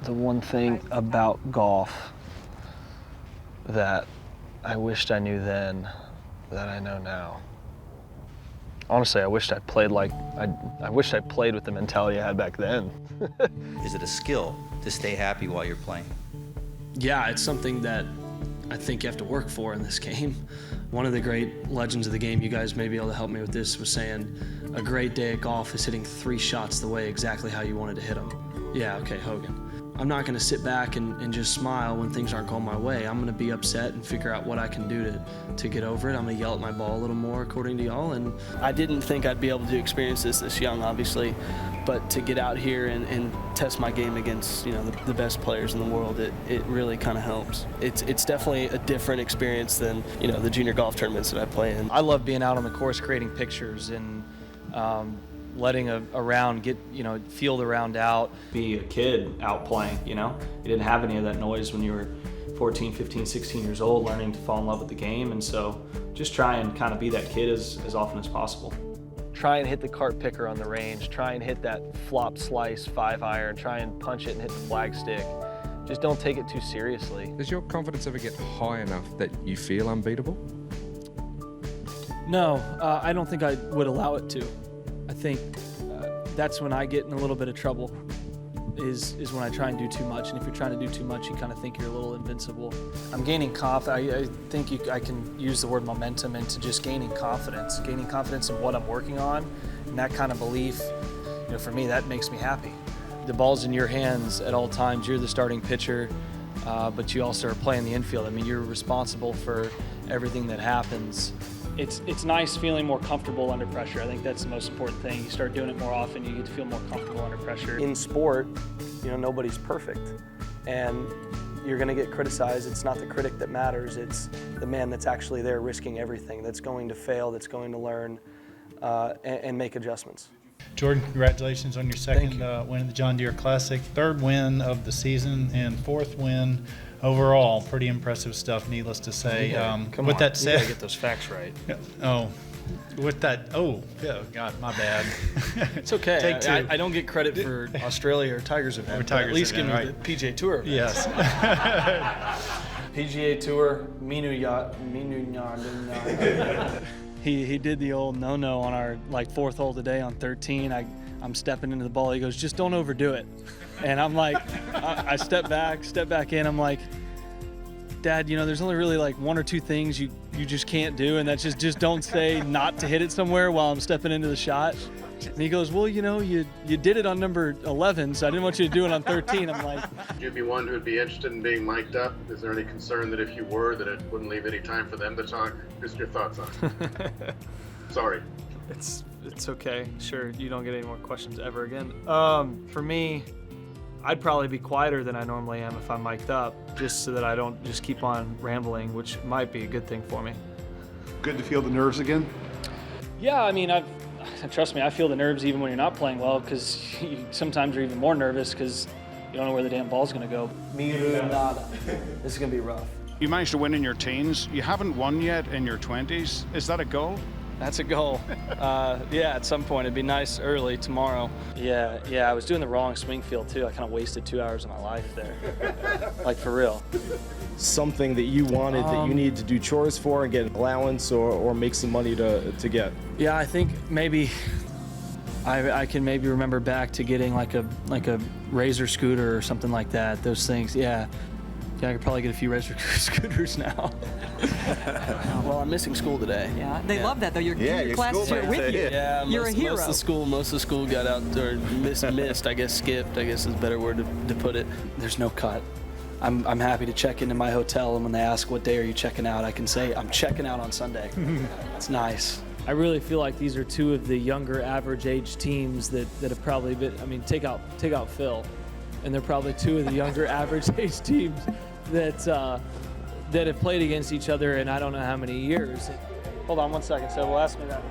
The one thing about golf that I wished I knew then that I know now. Honestly, I wished I played with the mentality I had back then. Is it a skill to stay happy while you're playing? Yeah, it's something that I think you have to work for in this game. One of the great legends of the game, you guys may be able to help me with this, was saying a great day at golf is hitting 3 shots the way exactly how you wanted to hit them. Yeah, okay, Hogan. I'm not going to sit back and just smile when things aren't going my way. I'm going to be upset and figure out what I can do to get over it. I'm going to yell at my ball a little more, according to y'all. And I didn't think I'd be able to experience this young, obviously, but to get out here and test my game against, you know, the best players in the world, it really kind of helps. It's definitely a different experience than, you know, the junior golf tournaments that I play in. I love being out on the course creating pictures and letting a round get, you know, feel the round out. Be a kid out playing, you know? You didn't have any of that noise when you were 14, 15, 16 years old, learning to fall in love with the game. And so just try and kind of be that kid as often as possible. Try and hit the cart picker on the range. Try and hit that flop slice 5-iron. Try and punch it and hit the flag stick. Just don't take it too seriously. Does your confidence ever get high enough that you feel unbeatable? no, I don't think I would allow it to. I think that's when I get in a little bit of trouble, is when I try and do too much. And if you're trying to do too much, you kind of think you're a little invincible. I'm gaining confidence. I think I can use the word momentum into just gaining confidence in what I'm working on. And that kind of belief, you know, for me, that makes me happy. The ball's in your hands at all times. You're the starting pitcher, but you also are playing the infield. I mean, you're responsible for everything that happens. It's nice feeling more comfortable under pressure. I think that's the most important thing. You start doing it more often, you get to feel more comfortable under pressure. In sport, you know, nobody's perfect, and you're going to get criticized. It's not the critic that matters, it's the man that's actually there risking everything, that's going to fail, that's going to learn and make adjustments. Jordan, congratulations on your second win of the John Deere Classic, third win of the season and fourth win overall. Pretty impressive stuff, needless to say. With that said, you gotta get those facts right. Yeah, God, my bad. It's okay. Take two. I don't get credit for Australia or Tigers event. But at least give me the PGA Tour event. Yes. PGA Tour, Minu Yacht. He did the old no-no on our fourth hole today on 13. I'm stepping into the ball. He goes, just don't overdo it. And I'm like, I step back in. I'm like, Dad, you know, there's only really one or two things you just can't do, and that's just don't say not to hit it somewhere while I'm stepping into the shot. And he goes, well, you know, you did it on number 11, so I didn't want you to do it on 13. I'm like, You'd be one who'd be interested in being mic'd up. Is there any concern that if you were, that it wouldn't leave any time for them to talk? Just your thoughts on it. Sorry. It's okay. Sure, you don't get any more questions ever again. For me, I'd probably be quieter than I normally am if I'm mic'd up, just so that I don't just keep on rambling, which might be a good thing for me. Good to feel the nerves again? yeah, I mean, trust me, I feel the nerves even when you're not playing well, because sometimes you're even more nervous because you don't know where the damn ball's going to go. Nada. This is going to be rough. You managed to win in your teens. You haven't won yet in your 20s. Is that a goal? That's a goal. Yeah, at some point. It'd be nice early tomorrow. Yeah, I was doing the wrong swing field too. I kind of wasted 2 hours of my life there. For real. Something that you wanted that you needed to do chores for and get an allowance or make some money to get? Yeah, I think maybe I can maybe remember back to getting like a Razor scooter or something like that. Those things, yeah. Yeah, I could probably get a few Razor scooters now. Well, I'm missing school today. Yeah, they love that though. Your classes are with you. Yeah, you're a hero. Most of the school got out or missed. I guess skipped. I guess is a better word to put it. There's no cut. I'm happy to check into my hotel, and when they ask what day are you checking out, I can say I'm checking out on Sunday. It's nice. I really feel like these are two of the younger average age teams that have probably been, I mean, take out Phil, and they're probably two of the younger average age teams that have played against each other in I don't know how many years. Hold on 1 second, so ask me that.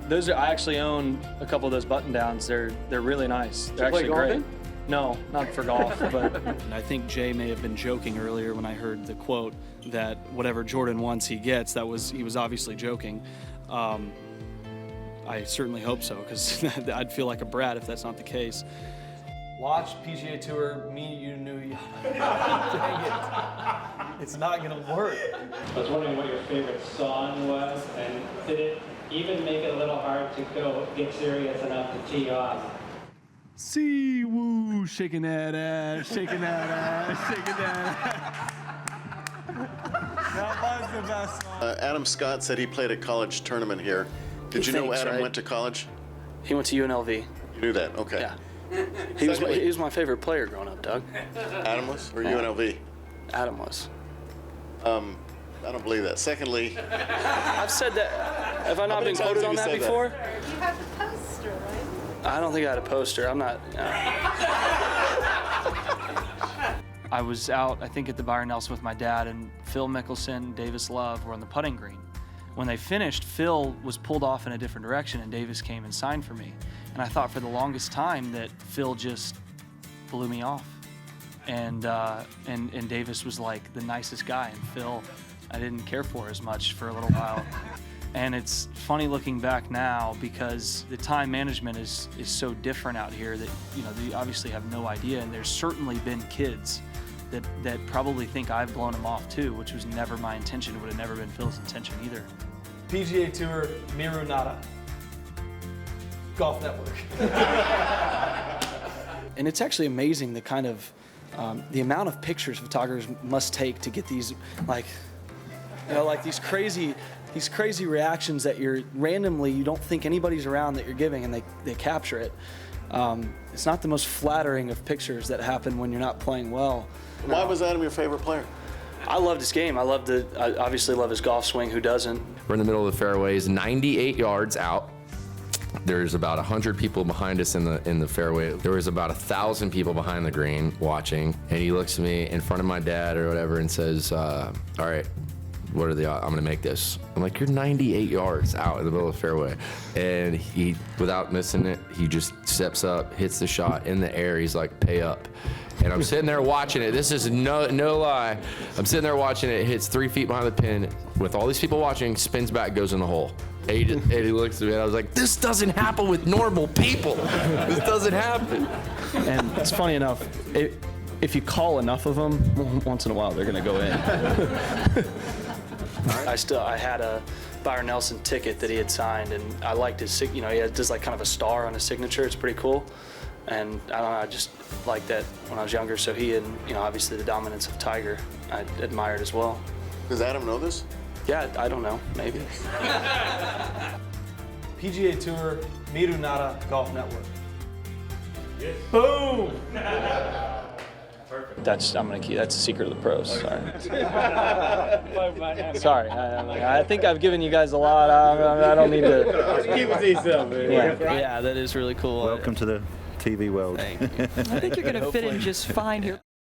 I actually own a couple of those button downs. They're really nice. They're actually great. No, not for golf, but I think Jay may have been joking earlier when I heard the quote that whatever Jordan wants, he gets. He was obviously joking. I certainly hope so, because I'd feel like a brat if that's not the case. Watch PGA Tour, me, you, New York. Dang it. It's not going to work. I was wondering what your favorite song was, and did it even make it a little hard to get serious enough to tee off? See, woo, shaking that ass, shaking that ass, shaking that ass. That was the best song. Adam Scott said he played a college tournament here. Did you know Adam went to college? He went to UNLV. You knew that, okay. Yeah. He was my favorite player growing up, Doug. Adam was, or UNLV? Adam was. I don't believe that. Secondly, I've said that. Have I not been quoted on that before? You have the poster, right? I don't think I had a poster. I'm not. I was out, I think, at the Byron Nelson with my dad, and Phil Mickelson and Davis Love were on the putting green. When they finished, Phil was pulled off in a different direction, and Davis came and signed for me. And I thought for the longest time that Phil just blew me off. And Davis was like the nicest guy, and Phil I didn't care for as much for a little while. And it's funny looking back now, because the time management is so different out here that, you know, they obviously have no idea. And there's certainly been kids that probably think I've blown them off too, which was never my intention. It would have never been Phil's intention either. PGA Tour, Miru Nada. Golf Network. And it's actually amazing the kind of, the amount of pictures photographers must take to get these, like, you know, like these crazy reactions that you're randomly, you don't think anybody's around that you're giving, and they capture it. It's not the most flattering of pictures that happen when you're not playing well. Why was Adam your favorite player? I loved his game. I obviously love his golf swing. Who doesn't? We're in the middle of the fairways, 98 yards out. There's about 100 people behind us in the fairway. There was about 1,000 people behind the green watching, and he looks at me in front of my dad or whatever and says, all right, what are the odds? I'm gonna make this. I'm like, you're 98 yards out in the middle of the fairway. And he, without missing it, he just steps up, hits the shot in the air. He's like, pay up. And I'm sitting there watching it. This is no lie. I'm sitting there watching it. It hits 3 feet behind the pin. With all these people watching, spins back, goes in the hole. And he looks at me, and I was like, this doesn't happen with normal people. This doesn't happen. And it's funny enough, if you call enough of them, once in a while they're gonna go in. I had a Byron Nelson ticket that he had signed, and I liked his, you know, he does like kind of a star on his signature. It's pretty cool. And I don't know, I just liked that when I was younger. So he, and, you know, obviously the dominance of Tiger, I admired as well. Does Adam know this? Yeah, I don't know, maybe. PGA Tour, Miru Nada, Golf Network. Yes. Boom! Perfect. That's the secret of the pros. Sorry. I think I've given you guys a lot. I don't need to. Keep it to yourself, man. Yeah, that is really cool. Welcome to the TV world. I think you're going to fit in just fine here.